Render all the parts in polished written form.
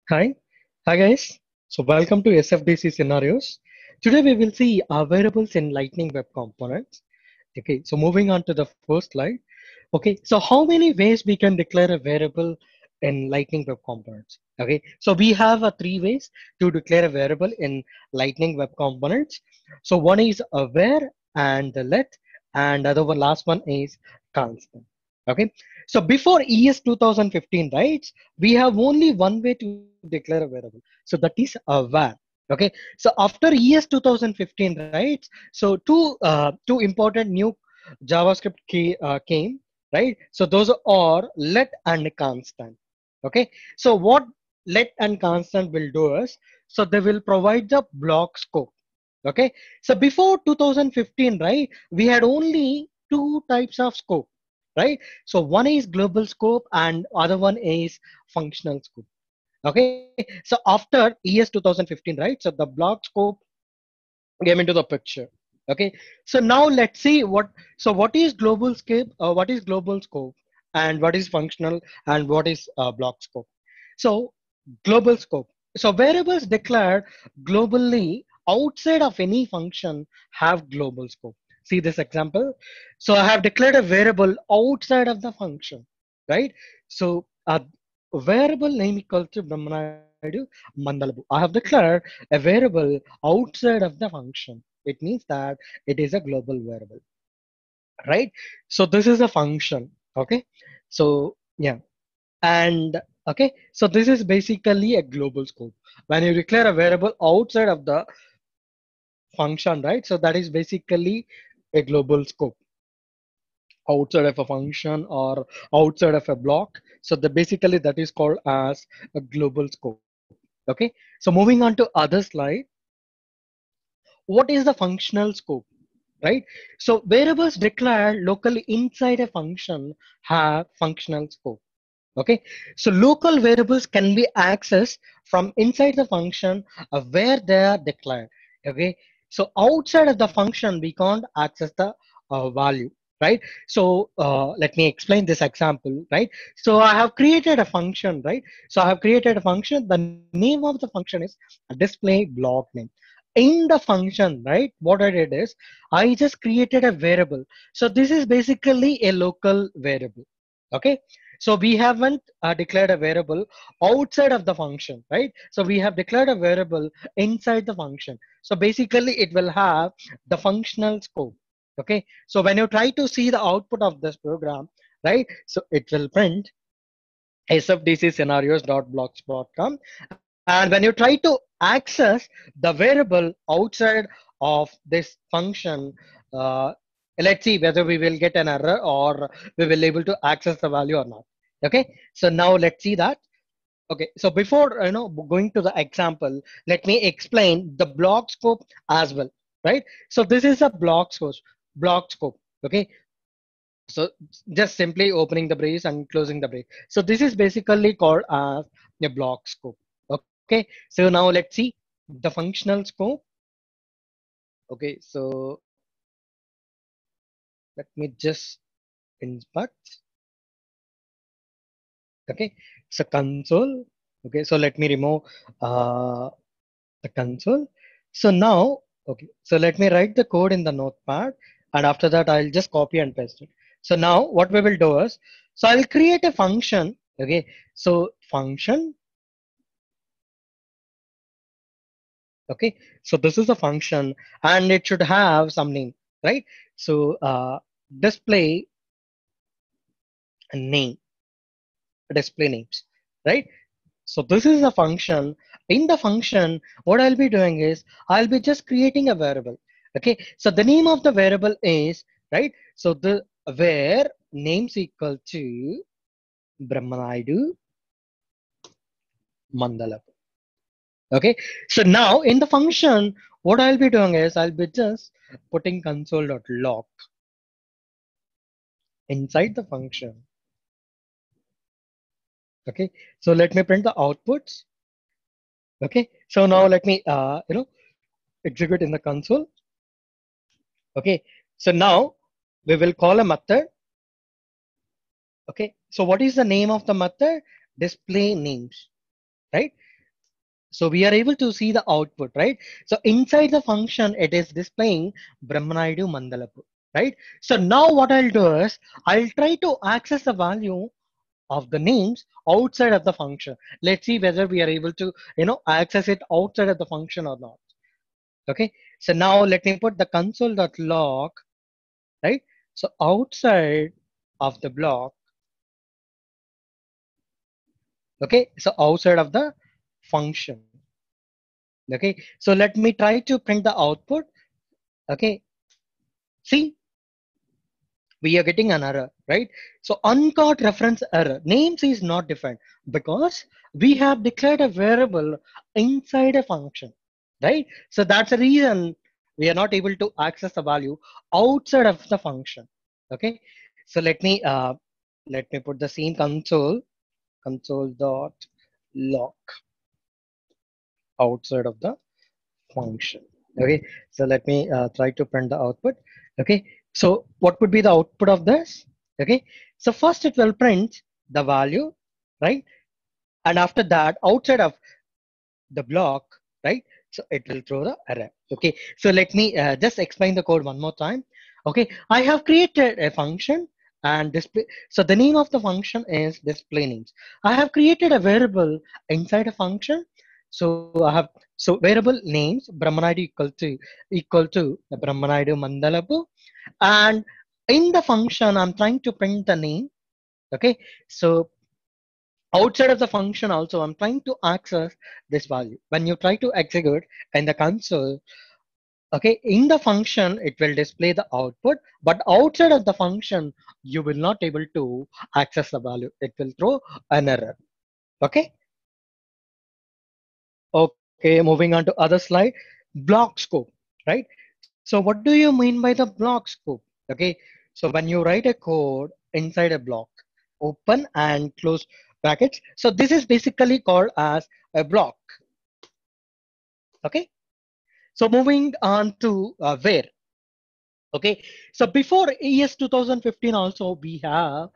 Hi, hi guys. So welcome to SFDC scenarios. Today we will see variables in Lightning Web Components. Okay, so moving on to the first slide. Okay, so how many ways we can declare a variable in Lightning Web Components? Okay, so we have three ways to declare a variable in Lightning Web Components. So one is var and the let, and other one last one is constant. Okay, so before ES 2015, right? We have only one way to declare a variable. So that is a var. Okay. So after ES 2015, right? So two important new JavaScript key came, right? So those are let and constant. Okay. So what let and constant will do is, so they will provide the block scope. Okay. So before 2015, right? We had only two types of scope, right? So one is global scope and other one is functional scope. Okay, so after ES 2015, right? So the block scope came into the picture. Okay, so now let's see what is global scope, what is global scope, and what is functional, and what is block scope. So global scope. So variables declared globally outside of any function have global scope. See this example. So I have declared a variable outside of the function, right? So variable name equal to Brahmanaidu Mandalabu. I have declared a variable outside of the function. It means that it is a global variable, right? So this is a function. Okay. So yeah. And okay, so this is basically a global scope. When you declare a variable outside of the function, right? So that is basically a global scope outside of a function or outside of a block. So the basically that is called as a global scope. Okay. So moving on to other slide, what is the functional scope? Right? So variables declared locally inside a function have functional scope. Okay, so local variables can be accessed from inside the function where they are declared. Okay, so outside of the function we can't access the value, right? So let me explain this example, right? So I have created a function, right? So I have created a function. The name of the function is a display block name. In the function, right, what I did is I just created a variable. So this is basically a local variable. Okay, so we haven't declared a variable outside of the function, right? So we have declared a variable inside the function. So basically it will have the functional scope. Okay, so when you try to see the output of this program, right, so it will print sfdc scenarios.blogspot.com, and when you try to access the variable outside of this function, uh, let's see whether we will get an error or we will able to access the value or not. Okay, so now let's see that. Okay, so before going to the example, let me explain the block scope as well, right? So this is a block scope. Okay, so just simply opening the brace and closing the brace. So this is basically called as a block scope. Okay, so now let's see the functional scope. Okay, so let me just inspect. Okay, so console. Okay, so let me remove uh, the console. So now, okay, so let me write the code in the notepad, and after that I'll just copy and paste it. So now what we will do is, so I'll create a function. Okay, so function. Okay, so this is a function and it should have some name, right? So display name, display names, right? So this is a function. In the function, what I'll be doing is I'll be just creating a variable. Okay, so the name of the variable is, right? So the where names equal to Brahmanaidu Mandala. Okay, so now in the function, what I'll be doing is I'll be just putting console.log inside the function. Okay, so let me print the outputs. Okay, so now let me execute in the console. Okay, so now we will call a method. Okay, so what is the name of the method? Display names, right? So we are able to see the output, right? So inside the function, it is displaying Brahmanaidu Mandalapu, right? So now what I'll do is I'll try to access the value of the names outside of the function. Let's see whether we are able to, access it outside of the function or not. Okay. So now let me put the console.log, right? So outside of the block, okay. So outside of the function. Okay. So let me try to print the output. Okay. See, we are getting an error, right? So uncaught reference error. Names is not defined because we have declared a variable inside a function, right? So that's the reason we are not able to access the value outside of the function. Okay. So let me put the same console dot log outside of the function. Okay. So let me try to print the output. Okay. So what would be the output of this? Okay. So first it will print the value, right? And after that, outside of the block, right? So it will throw the array. Okay. So let me just explain the code one more time. Okay. I have created a function and display. So the name of the function is display names. I have created a variable inside a function. So I have so variable names Brahmanaidu equal to the Brahmanaidu Mandalapu, and in the function I'm trying to print the name. Okay. So outside of the function also I'm trying to access this value. When you try to execute in the console, okay, in the function it will display the output, but outside of the function you will not able to access the value. It will throw an error. Okay. Okay, moving on to other slide. Block scope, right? So what do you mean by the block scope? Okay, so when you write a code inside a block, open and close brackets. So this is basically called as a block. Okay, so moving on to where. Okay, so before ES 2015 also we have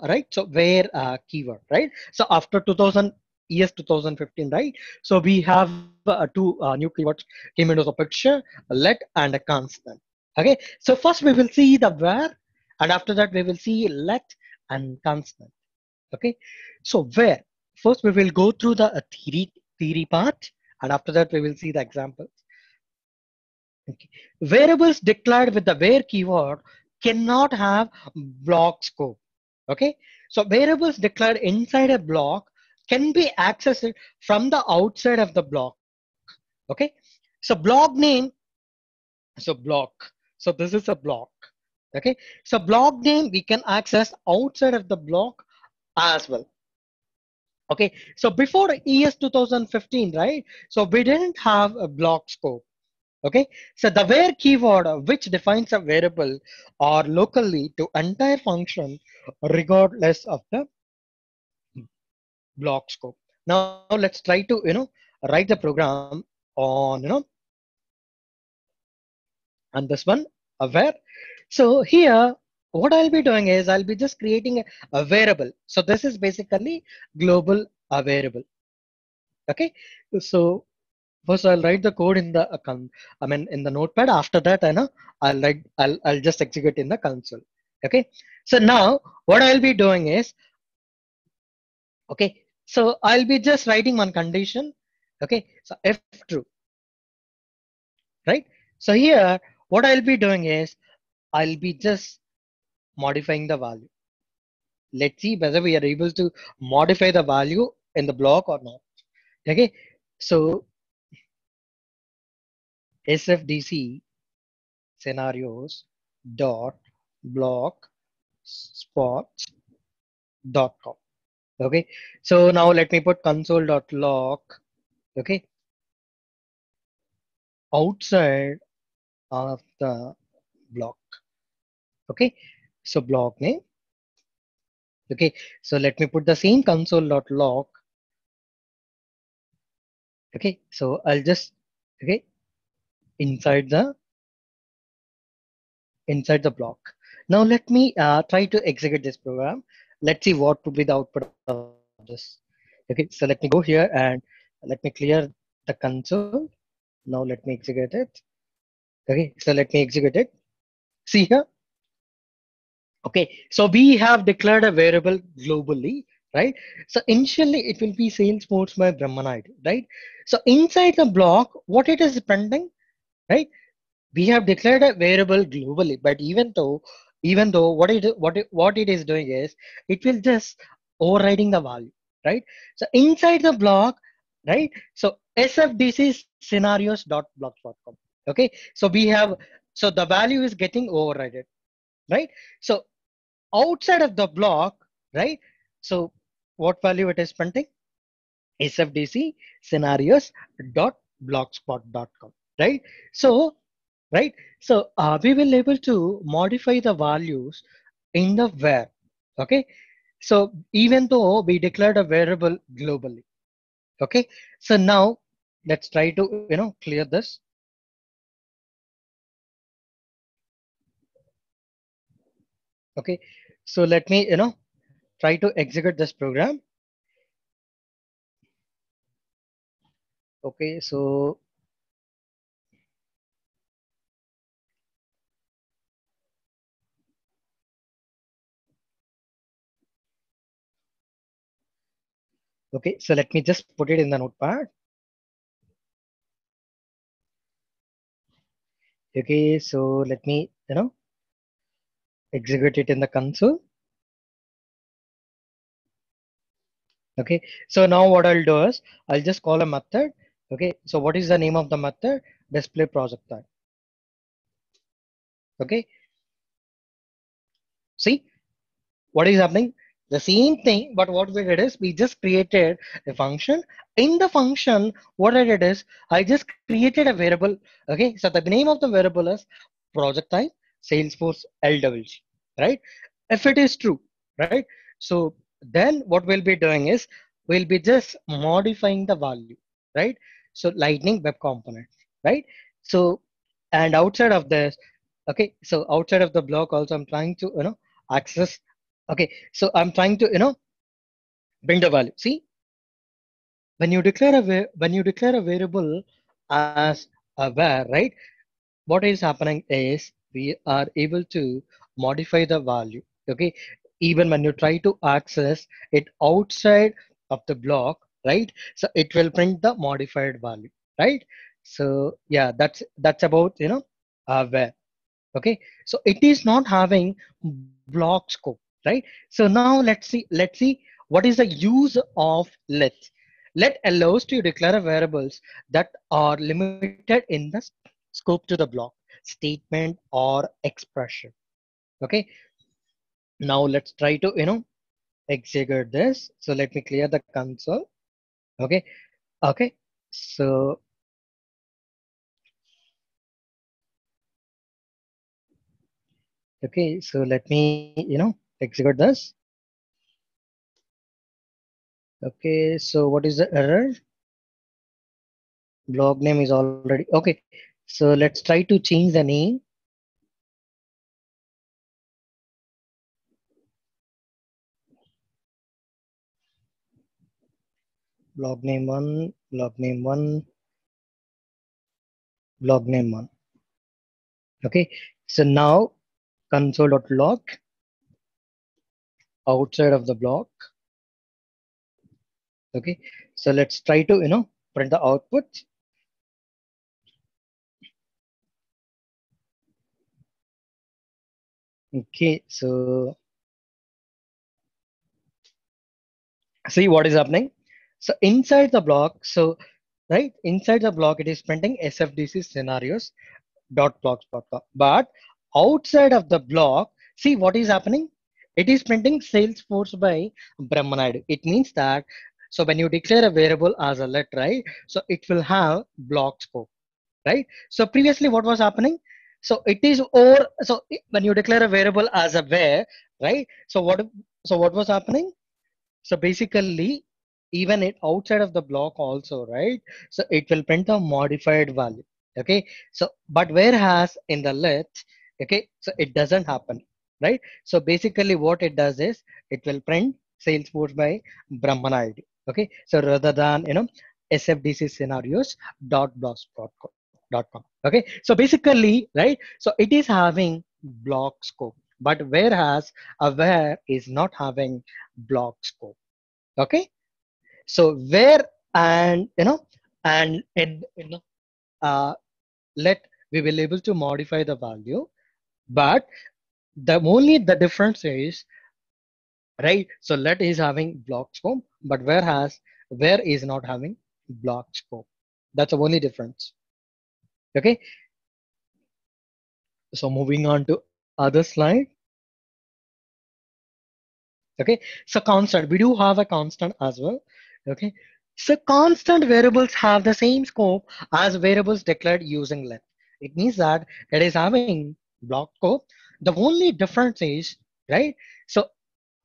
right. So where keyword, right? So after 2000 ES 2015, right? So we have two new keywords came into the picture: let and a constant. Okay, so first we will see the where, and after that we will see let and constant. Okay, so where first we will go through the theory part, and after that we will see the examples. Okay. Variables declared with the where keyword cannot have block scope. Okay. So variables declared inside a block can be accessed from the outside of the block. Okay. So block name, so block. So this is a block. Okay. So block name we can access outside of the block as well. Okay. So before ES 2015, right? So we didn't have a block scope. Okay, so the where keyword which defines a variable or locally to entire function regardless of the block scope. Now let's try to write the program on on this one where. So here what I'll be doing is I'll be just creating a variable. So this is basically global variable. Okay, so first, I'll write the code in the I mean, in the notepad. After that, I'll just execute in the console. Okay. So now what I'll be doing is, okay. So I'll be just writing one condition. Okay. So if true, right? So here, what I'll be doing is I'll be just modifying the value. Let's see whether we are able to modify the value in the block or not. Okay. So SFDC scenarios dot block spot.com. Okay, so now let me put console.log. Okay, outside of the block. Okay, so block name. Okay, so let me put the same console.log. Okay, so I'll just okay inside the block. Now let me try to execute this program. Let's see what would be the output of this. Okay, so let me go here and let me clear the console. Now let me execute it. Okay, so let me execute it. See here. Okay, so we have declared a variable globally, right? So initially it will be Salesforce by Brahmanite, right? So inside the block, what it is printing, right? We have declared a variable globally, but even though what it is doing is it will just overriding the value, right? So inside the block, right? So sfdc scenarios.blocks.com. Okay, so we have, so the value is getting overridden, right? So outside of the block, right? So what value it is printing? sfdc scenarios.blogspot.com, right? So right, so we will able to modify the values in the where. Okay, so even though we declared a variable globally. Okay, so now let's try to clear this. Okay, so let me try to execute this program. Okay, so okay, so let me just put it in the notepad. Okay, so let me execute it in the console. Okay, so now what I'll do is I'll just call a method. Okay, so what is the name of the method? Display project type. Okay, see what is happening? The same thing, but what we did is we just created a function. In the function, what I did is I just created a variable. Okay, so the name of the variable is project type Salesforce LWG, right? If it is true, right? So then what we'll be doing is we'll be just modifying the value, right? So Lightning Web Component, right? So and outside of this, okay, so outside of the block also I'm trying to access. Okay, so I'm trying to bring the value. See, when you declare a variable as a var, right? What is happening is we are able to modify the value. Okay, even when you try to access it outside of the block, right? So it will print the modified value, right? So yeah, that's about var. Okay, so it is not having block scope, right? So now let's see what is the use of let allows to declare variables that are limited in the scope to the block statement or expression. Okay, now let's try to execute this. So let me clear the console. Okay, okay, so okay, so let me execute this. Okay, so what is the error? Blog name is already okay. So let's try to change the name. Blog name one, blog name one, blog name one. Okay. So now console.log outside of the block. Okay. So let's try to print the output. Okay. So see what is happening. So inside the block, so right inside the block, it is printing SFDC scenarios dot blogspot. But outside of the block, see what is happening. It is printing Salesforce by Brahmanide. It means that so when you declare a variable as a let, right? So it will have block scope, right? So previously, what was happening? So it is or so when you declare a variable as a where, right? So what was happening? So basically, even it outside of the block also, right? So it will print a modified value. Okay. So but whereas in the let, okay, so it doesn't happen, right? So basically, what it does is it will print Salesforce by Brahman ID. Okay. So rather than sfdc scenarios dot blogspot.com. Okay, so basically, right, so it is having block scope, but whereas where is not having block scope. Okay, so where, and and in uh, let we will able to modify the value, but the only the difference is, right, so let is having block scope, but where is not having block scope. That's the only difference. Okay, so moving on to other slide. Okay, so constant, we do have a constant as well. Okay, so constant variables have the same scope as variables declared using let. It means that it is having block scope. The only difference is, right, so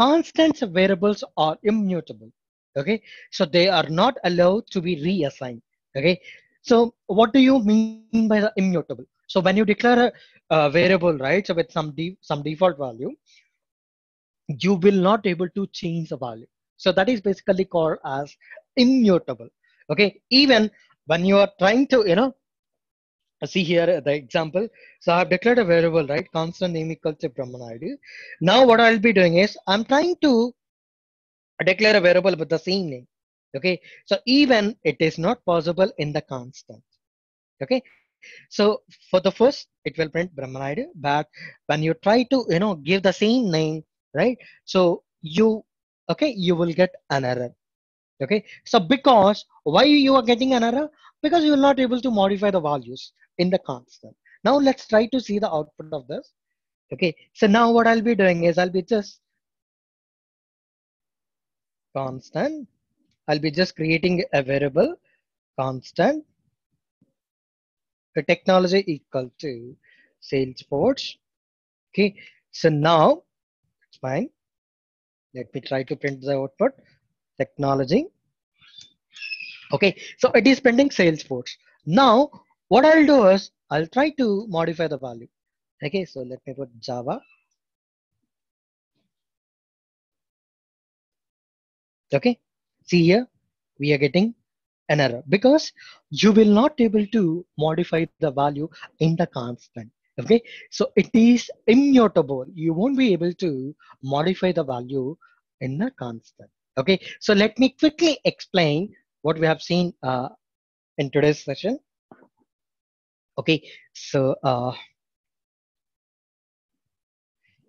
constant variables are immutable. Okay, so they are not allowed to be reassigned. Okay, so what do you mean by the immutable? So when you declare a variable, right, so with some default value, you will not able to change the value. So that is basically called as immutable. Okay, even when you are trying to, see here the example. So I've declared a variable, right, constant name equals to Brahman ID. Now what I'll be doing is I'm trying to declare a variable with the same name. Okay, so even it is not possible in the constant. Okay, so for the first it will print Brahman ID, but when you try to give the same name, right, so you, okay, you will get an error. Okay, so because why you are getting an error? Because you will not able to modify the values in the constant. Now let's try to see the output of this. Okay, so now what I'll be doing is I'll be just constant, I'll be just creating a variable constant, the technology equal to Salesforce. Okay, so now it's fine. Let me try to print the output technology. Okay, so it is printing Salesforce. Now what I'll do is I'll try to modify the value. Okay, so let me put Java. Okay, see here we are getting an error because you will not able to modify the value in the constant. Okay, so it is immutable. You won't be able to modify the value in the constant. Okay, so let me quickly explain what we have seen in today's session. Okay, so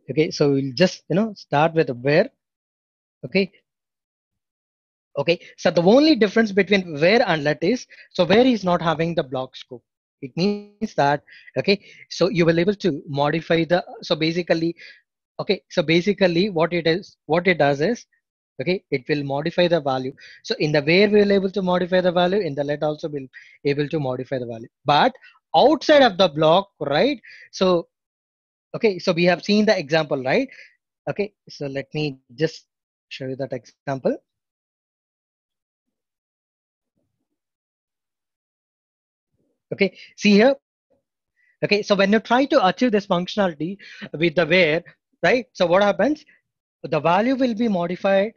okay, so we'll just start with where. Okay, okay, so the only difference between where and let is, so where is not having the block scope. It means that, okay, so you will able to modify the, so basically, okay, so basically what it does is, okay, it will modify the value. So in the where we will able to modify the value, in the let also will able to modify the value. But outside of the block, right? So, okay, so we have seen the example, right? Okay, so let me just show you that example. Okay, see here. Okay, so when you try to achieve this functionality with the where, right? So what happens? The value will be modified.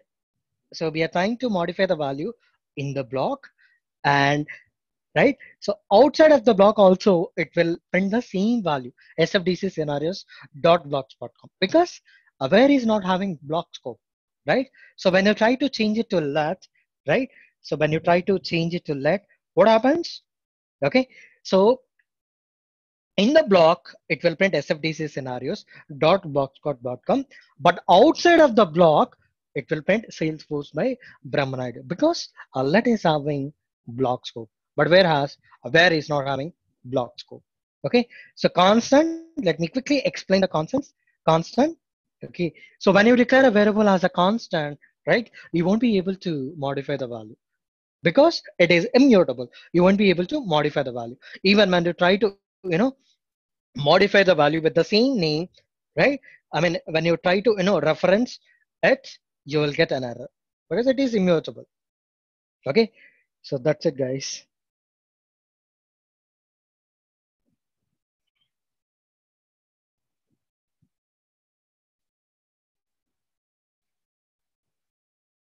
So we are trying to modify the value in the block, and right. So outside of the block also, it will print the same value, SFDC scenarios dot blocks.com, because aware is not having block scope, right? So when you try to change it to let, right? So when you try to change it to let, what happens? Okay, so in the block, it will print SFDC scenarios dot blogspot.com, but outside of the block, it will print Salesforce by Brahmanide because let is having block scope, but where is not having block scope. Okay, so constant. Let me quickly explain the constants. Constant. Okay, so when you declare a variable as a constant, right, you won't be able to modify the value because it is immutable. You won't be able to modify the value even when you try to modify the value with the same name, right? I mean, when you try to reference it, you will get an error because it is immutable. Okay, so that's it, guys.